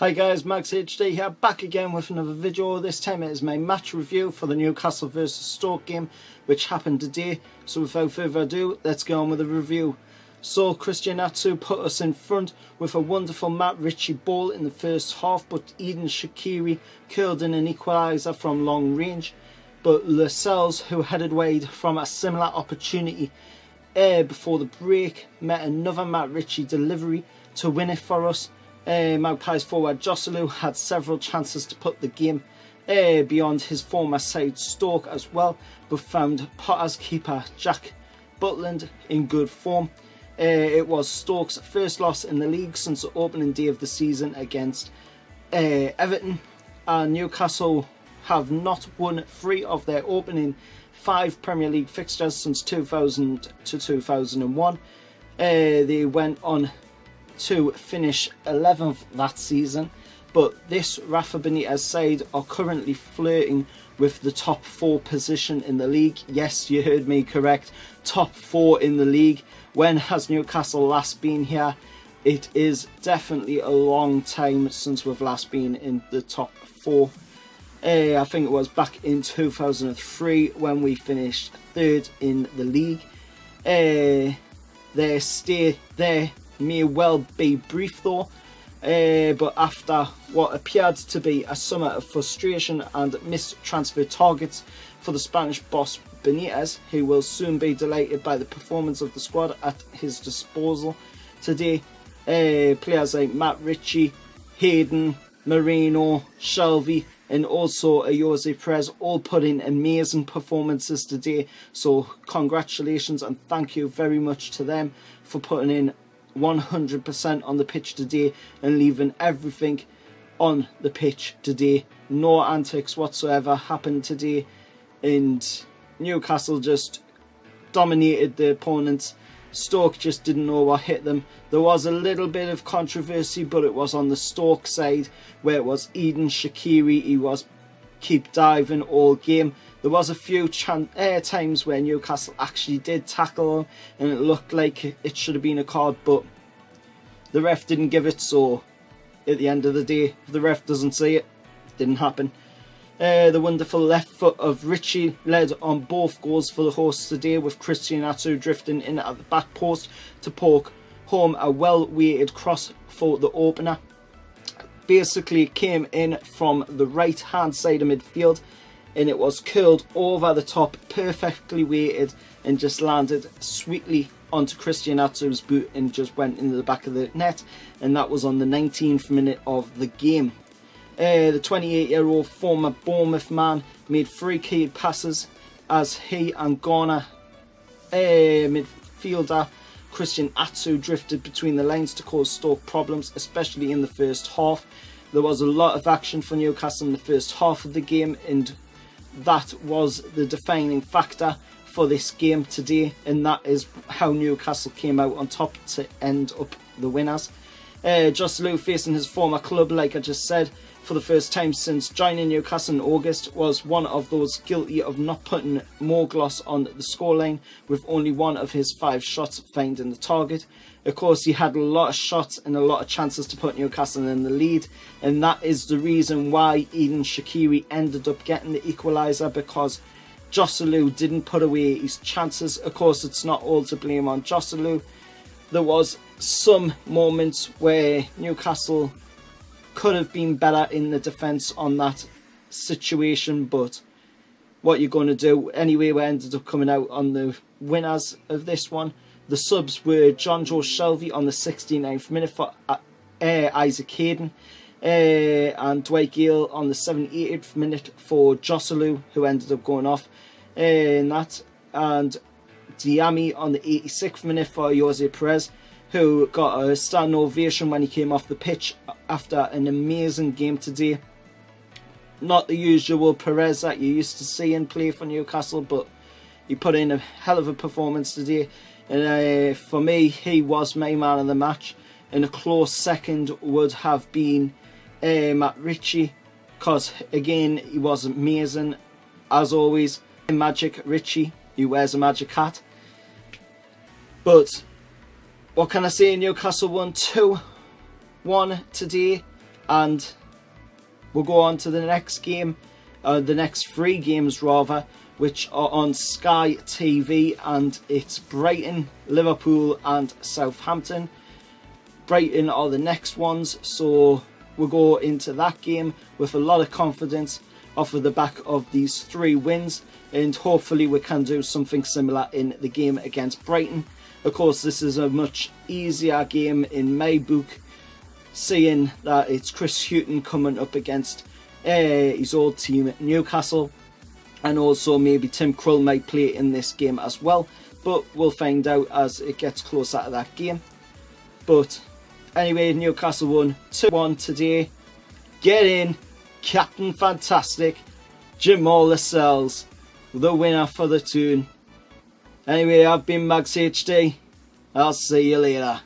Hi guys, Max HD here, back again with another video. This time it is my match review for the Newcastle vs Stoke game, which happened today. So without further ado, let's get on with the review. So Christian Atsu put us in front with a wonderful Matt Ritchie ball in the first half, but Eden Shaqiri curled in an equaliser from long range. But Lascelles, who headed wide from a similar opportunity before the break, met another Matt Ritchie delivery to win it for us. Magpies forward Joselu had several chances to put the game beyond his former side Stoke as well, but found Potter's keeper Jack Butland in good form. It was Stoke's first loss in the league since the opening day of the season against Everton, and Newcastle have not won 3 of their opening 5 Premier League fixtures since 2000 to 2001. They went on to finish 11th that season, but this Rafa Benitez side are currently flirting with the top 4 position in the league. Yes, you heard me correct, top 4 in the league. When has Newcastle last been here? It is definitely a long time since we've last been in the top 4. I think it was back in 2003 when we finished 3rd in the league. Their stay there may well be brief though, but after what appeared to be a summer of frustration and missed transfer targets for the Spanish boss Benitez, he will soon be delighted by the performance of the squad at his disposal today. Players like Matt Ritchie, Hayden, Moreno, Shelvey and also Jose Perez all put in amazing performances today, so congratulations and thank you very much to them for putting in 100% on the pitch today and leaving everything on the pitch today. No antics whatsoever happened today, and Newcastle just dominated the opponents. Stoke just didn't know what hit them. There was a little bit of controversy, but it was on the Stoke side where it was Eden Shaqiri. He was keep diving all game. There was a few times where Newcastle actually did tackle him and it looked like it should have been a card, but the ref didn't give it, so at the end of the day, if the ref doesn't see it, it didn't happen. The wonderful left foot of Ritchie led on both goals for the hosts today, with Christian Atsu drifting in at the back post to poke home a well-weighted cross for the opener. Basically came in from the right hand side of midfield and it was curled over the top, perfectly weighted, and just landed sweetly onto Christian Atsu's boot and just went into the back of the net, and that was on the 19th minute of the game. The 28-year-old former Bournemouth man made 3 key passes as he and Ghana midfielder Christian Atsu drifted between the lines to cause Stoke problems, especially in the first half. There was a lot of action for Newcastle in the first half of the game, and that was the defining factor for this game today, and that is how Newcastle came out on top to end up the winners. Joselu, facing his former club, like I just said, for the first time since joining Newcastle in August, was one of those guilty of not putting more gloss on the scoreline, with only 1 of his 5 shots finding the target. Of course, he had a lot of shots and a lot of chances to put Newcastle in the lead, and that is the reason why Eden Shaqiri ended up getting the equaliser, because Joselu didn't put away his chances. Of course, it's not all to blame on Joselu. There was some moments where Newcastle could have been better in the defence on that situation, but what you're going to do anyway, we ended up coming out on the winners of this one. The subs were John Joe Shelvey on the 69th minute for Isaac Hayden, and Dwight Gale on the 78th minute for Joselu, who ended up going off in that, and Diami on the 86th minute for Jose Perez, who got a standing ovation when he came off the pitch after an amazing game today. Not the usual Perez that you used to see and play for Newcastle, but he put in a hell of a performance today, and for me, he was my man of the match. And a close second would have been Matt Ritchie, because again, he was amazing as always. Magic Ritchie, he wears a magic hat. But what can I say? Newcastle won 2-1 today. And we'll go on to the next game, the next 3 games rather, which are on Sky TV, and it's Brighton, Liverpool and Southampton. Brighton are the next ones, so we'll go into that game with a lot of confidence off of the back of these 3 wins, and hopefully we can do something similar in the game against Brighton. Of course, this is a much easier game in my book, seeing that it's Chris Hughton coming up against his old team Newcastle, and also maybe Tim Krul might play in this game as well, but we'll find out as it gets closer to that game. But anyway, Newcastle won 2-1 today. Get in, Captain Fantastic, Jamaal Lascelles, the winner for the tune. Anyway, I've been Mags HD. I'll see you later.